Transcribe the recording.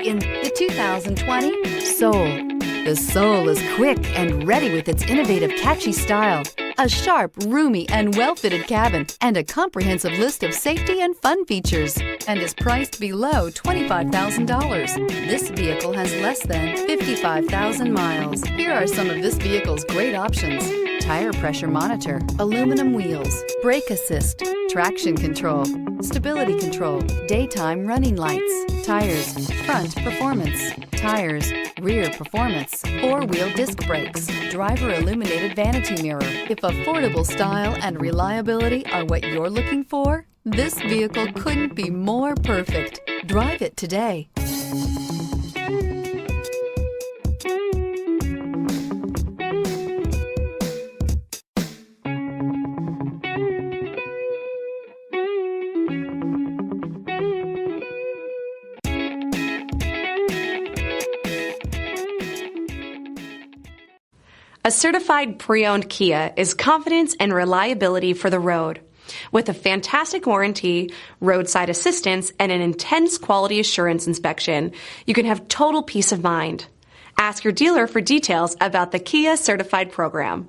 in the 2020 Soul. The Soul is quick and ready with its innovative, catchy style, a sharp, roomy, and well-fitted cabin, and a comprehensive list of safety and fun features, and is priced below $25,000. This vehicle has less than 55,000 miles. Here are some of this vehicle's great options: tire pressure monitor, aluminum wheels, brake assist, traction control, stability control, daytime running lights, tires, front performance, tires, rear performance, four-wheel disc brakes, driver illuminated vanity mirror. If affordable style and reliability are what you're looking for, this vehicle couldn't be more perfect. Drive it today. A certified pre-owned Kia is confidence and reliability for the road. With a fantastic warranty, roadside assistance, and an intense quality assurance inspection, you can have total peace of mind. Ask your dealer for details about the Kia Certified program.